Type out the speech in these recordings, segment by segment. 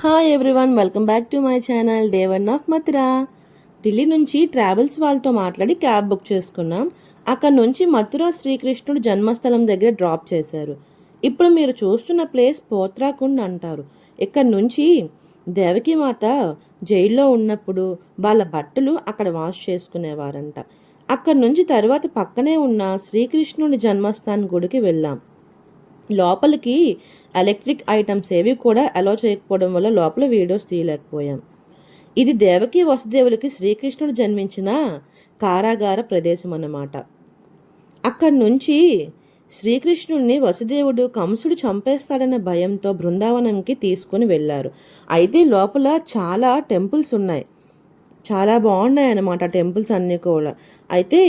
Hi everyone, welcome back to my channel day 1 of Mathura. Delhi నుంచి travels వాళ్ళతో మాట్లాడి cab book చేసుకున్నాం. అక్కడ నుంచి మథురా శ్రీకృష్ణుడు జన్మస్థలం దగ్గర డ్రాప్ చేశారు. ఇప్పుడు మీరు చూస్తున్న ప్లేస్ పోత్రాకుండ్ అంటారు. ఇక్కడ నుంచి దేవకీమాత జైల్లో ఉన్నప్పుడు వాళ్ళ బట్టలు అక్కడ వాష్ చేసుకునేవారంట. అక్కడ నుంచి తర్వాత పక్కనే ఉన్న శ్రీకృష్ణుడి జన్మస్థానం గుడికి వెళ్ళాం. లోపలికి ఎలక్ట్రిక్ ఐటమ్స్ ఏవి కూడా అలో చేయకపోవడం వల్ల లోపల వీడియోస్ తీయలేకపోయాం. ఇది దేవకి వసుదేవులకి శ్రీకృష్ణుడు జన్మించిన కారాగార ప్రదేశం అన్నమాట. అక్కడి నుంచి శ్రీకృష్ణుడిని వసుదేవుడు కంసుడు చంపేస్తాడన్న భయంతో బృందావనంకి తీసుకుని వెళ్ళారు. అయితే లోపల చాలా టెంపుల్స్ ఉన్నాయి, చాలా బాగున్నాయి అన్నమాట టెంపుల్స్ అన్నీ కూడా. అయితే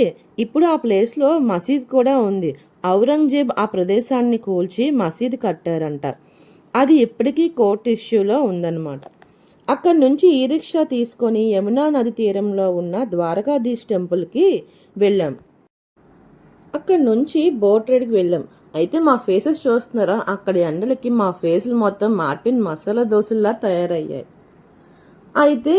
ఇప్పుడు ఆ ప్లేస్లో మసీద్ కూడా ఉంది. ఔరంగజేబ్ ఆ ప్రదేశాన్ని కూల్చి మసీదు కట్టారంట. అది ఇప్పటికీ కోర్టు ఇష్యూలో ఉందన్నమాట. అక్కడి నుంచి ఈ రిక్షా తీసుకొని యమునా నది తీరంలో ఉన్న ద్వారకాధీష్ టెంపుల్కి వెళ్ళాం. అక్కడి నుంచి బోట్ రైడ్కి వెళ్ళాం. అయితే మా ఫేసెస్ చూస్తున్నారా, అక్కడి ఎండలకి మా ఫేసులు మొత్తం మార్పిన్ మసాలా దోశల్లా తయారయ్యాయి. అయితే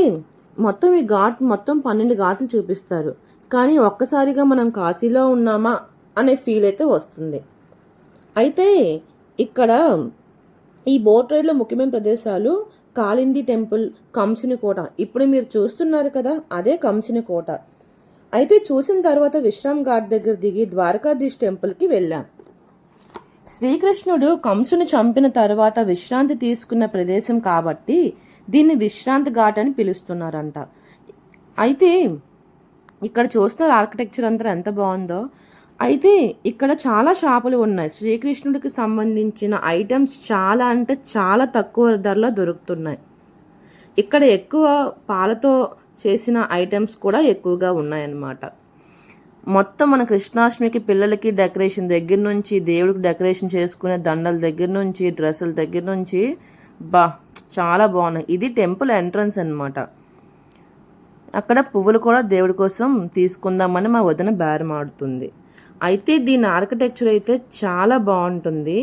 మొత్తం ఈ ఘాట్ మొత్తం 12 ఘాట్లు చూపిస్తారు. కానీ ఒక్కసారిగా మనం కాశీలో ఉన్నామా అనే ఫీల్ అయితే వస్తుంది. అయితే ఇక్కడ ఈ బోట్ రైడ్లో ముఖ్యమైన ప్రదేశాలు కాళింది టెంపుల్, కంసుని కోట. ఇప్పుడు మీరు చూస్తున్నారు కదా, అదే కంసుని కోట. అయితే చూసిన తర్వాత విశ్రామ్ ఘాట్ దగ్గర దిగి ద్వారకాధీష్ టెంపుల్కి వెళ్ళాం. శ్రీకృష్ణుడు కంసుని చంపిన తర్వాత విశ్రాంతి తీసుకున్న ప్రదేశం కాబట్టి దీన్ని విశ్రాంతి ఘాట్ అని పిలుస్తున్నారంట. అయితే ఇక్కడ చూస్తున్న ఆర్కిటెక్చర్ అంతా ఎంత బాగుందో. అయితే ఇక్కడ చాలా షాపులు ఉన్నాయి. శ్రీకృష్ణుడికి సంబంధించిన ఐటమ్స్ చాలా అంటే చాలా తక్కువ ధరలో దొరుకుతున్నాయి. ఇక్కడ ఎక్కువ పాలతో చేసిన ఐటమ్స్ కూడా ఎక్కువగా ఉన్నాయన్నమాట. మొత్తం మన కృష్ణాష్టమికి పిల్లలకి డెకరేషన్ దగ్గర నుంచి, దేవుడికి డెకరేషన్ చేసుకునే దండల దగ్గర నుంచి, డ్రెస్సుల దగ్గర నుంచి చాలా బాగున్నాయి. ఇది టెంపుల్ ఎంట్రన్స్ అన్నమాట. అక్కడ పువ్వులు కూడా దేవుడి కోసం తీసుకుందామని మా వదిన బేరం ఆడుతుంది. అయితే దీని ఆర్కిటెక్చర్ అయితే చాలా బాగుంటుంది.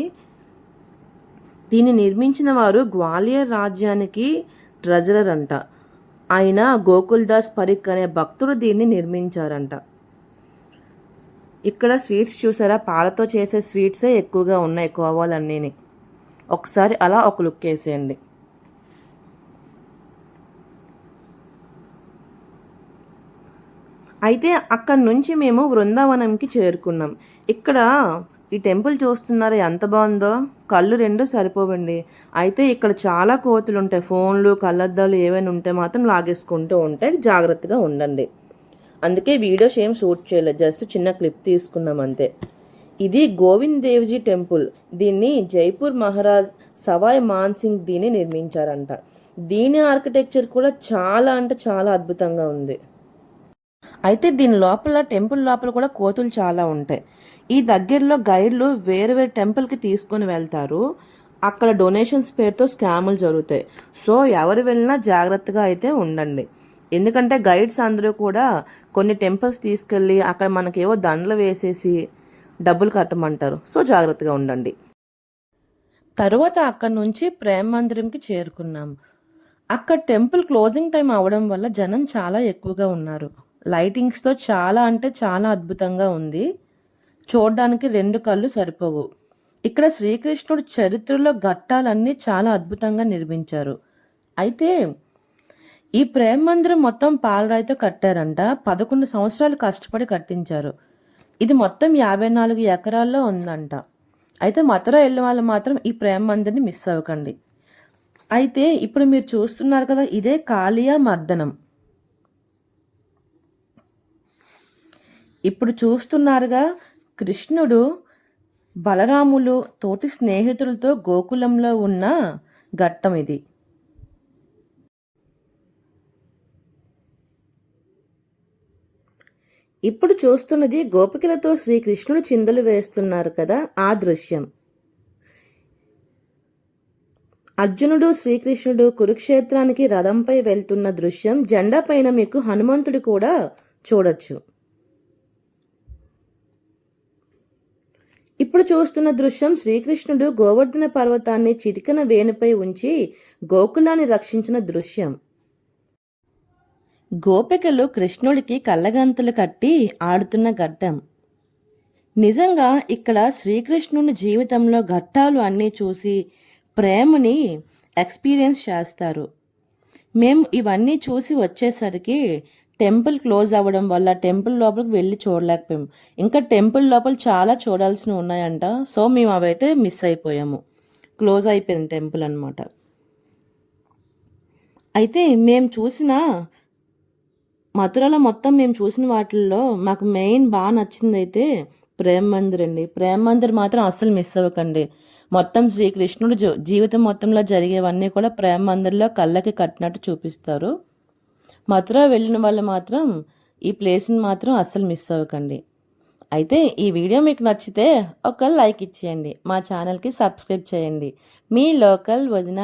దీన్ని నిర్మించిన వారు గ్వాలియర్ రాజ్యానికి ట్రెజరర్ అంట. ఆయన గోకుల్దాస్ పరీక్ అనే భక్తుడు దీన్ని నిర్మించారంట. ఇక్కడ స్వీట్స్ చూసారా, పాలతో చేసే స్వీట్సే ఎక్కువగా ఉన్నాయి, కోవాలన్నీ. ఒకసారి అలా ఒక లుక్ వేసేయండి. అయితే అక్కడి నుంచి మేము బృందావనంకి చేరుకున్నాం. ఇక్కడ ఈ టెంపుల్ చూస్తున్నారు ఎంత బాగుందో, కళ్ళు 2 సరిపోవండి. అయితే ఇక్కడ చాలా కోతులు ఉంటాయి. ఫోన్లు, కళ్ళద్దాలు ఏవైనా ఉంటే మాత్రం లాగేసుకుంటూ ఉంటాయి, జాగ్రత్తగా ఉండండి. అందుకే వీడియోస్ ఏం షూట్ చేయలేదు, జస్ట్ చిన్న క్లిప్ తీసుకున్నాం అంతే. ఇది గోవింద్ దేవ్జీ టెంపుల్. దీన్ని జైపూర్ మహారాజ్ సవాయ్ మాన్సింగ్ దీన్ని నిర్మించారంట. దీని ఆర్కిటెక్చర్ కూడా చాలా అంటే చాలా అద్భుతంగా ఉంది. అయితే దీని లోపల, టెంపుల్ లోపల కూడా కోతులు చాలా ఉంటాయి. ఈ దగ్గరలో గైడ్లు వేరు వేరు టెంపుల్కి తీసుకొని వెళ్తారు. అక్కడ డొనేషన్స్ పేరుతో స్కాములు జరుగుతాయి. సో ఎవరు వెళ్ళినా జాగ్రత్తగా అయితే ఉండండి. ఎందుకంటే గైడ్స్ అందరూ కూడా కొన్ని టెంపుల్స్ తీసుకెళ్ళి అక్కడ మనకేవో దండలు వేసేసి డబ్బులు కట్టమంటారు. సో జాగ్రత్తగా ఉండండి. తరువాత అక్కడ నుంచి ప్రేమ మందిరంకి చేరుకున్నాము. అక్కడ టెంపుల్ క్లోజింగ్ టైం అవడం వల్ల జనం చాలా ఎక్కువగా ఉన్నారు. లైటింగ్స్తో చాలా అంటే చాలా అద్భుతంగా ఉంది. చూడడానికి 2 కళ్ళు సరిపోవు. ఇక్కడ శ్రీకృష్ణుడు చరిత్రలో ఘట్టాలన్నీ చాలా అద్భుతంగా నిర్మించారు. అయితే ఈ ప్రేమ మందిరం మొత్తం పాలరాయితో కట్టారంట. 11 సంవత్సరాలు కష్టపడి కట్టించారు. ఇది మొత్తం 54 ఎకరాల్లో ఉందంట. అయితే మథుర వెళ్ళిన వాళ్ళు మాత్రం ఈ ప్రేమ మందిర్ని మిస్ అవ్వకండి. అయితే ఇప్పుడు మీరు చూస్తున్నారు కదా, ఇదే కాళియా మర్దనం. ఇప్పుడు చూస్తున్నారుగా, కృష్ణుడు బలరాములు తోటి స్నేహితులతో గోకులంలో ఉన్న ఘట్టం ఇది. ఇప్పుడు చూస్తున్నది గోపికలతో శ్రీకృష్ణుడు చిందులు వేస్తున్నారు కదా, ఆ దృశ్యం. అర్జునుడు శ్రీకృష్ణుడు కురుక్షేత్రానికి రథంపై వెళ్తున్న దృశ్యం. జెండా పైన మీకు హనుమంతుడు కూడా చూడొచ్చు. ఇప్పుడు చూస్తున్న దృశ్యం శ్రీకృష్ణుడు గోవర్ధన పర్వతాన్ని చిటికన వేణుపై ఉంచి గోకులాన్ని రక్షించిన దృశ్యం. గోపికలు కృష్ణుడికి కళ్ళగంతులు కట్టి ఆడుతున్న ఘట్టం. నిజంగా ఇక్కడ శ్రీకృష్ణుని జీవితంలో ఘట్టాలు అన్నీ చూసి ప్రేమని ఎక్స్పీరియన్స్ చేస్తారు. మేము ఇవన్నీ చూసి వచ్చేసరికి టెంపుల్ క్లోజ్ అవ్వడం వల్ల టెంపుల్ లోపలికి వెళ్ళి చూడలేకపోయాము. ఇంకా టెంపుల్ లోపల చాలా చూడాల్సినవి ఉన్నాయంట. సో మేము అవైతే మిస్ అయిపోయాము. క్లోజ్ అయిపోయింది టెంపుల్ అనమాట. అయితే మేము చూసిన మథురలో మొత్తం మేము చూసిన వాటిల్లో మాకు మెయిన్ బాగా నచ్చింది అయితే ప్రేమ్ మందిర్ అండి. ప్రేమ్ మందిర్ మాత్రం అస్సలు మిస్ అవ్వకండి. మొత్తం శ్రీకృష్ణుడు జీవితం మొత్తంలో జరిగేవన్నీ కూడా ప్రేమ్ మందిర్లో కళ్ళకి కట్టినట్టు చూపిస్తారు. మథుర వెళ్ళిన వాళ్ళు మాత్రం ఈ ప్లేస్ని మాత్రం అస్సలు మిస్ అవ్వకండి. అయితే ఈ వీడియో మీకు నచ్చితే ఒక లైక్ ఇచ్చేయండి. మా ఛానల్కి సబ్స్క్రైబ్ చేయండి. మీ లోకల్ వదిన.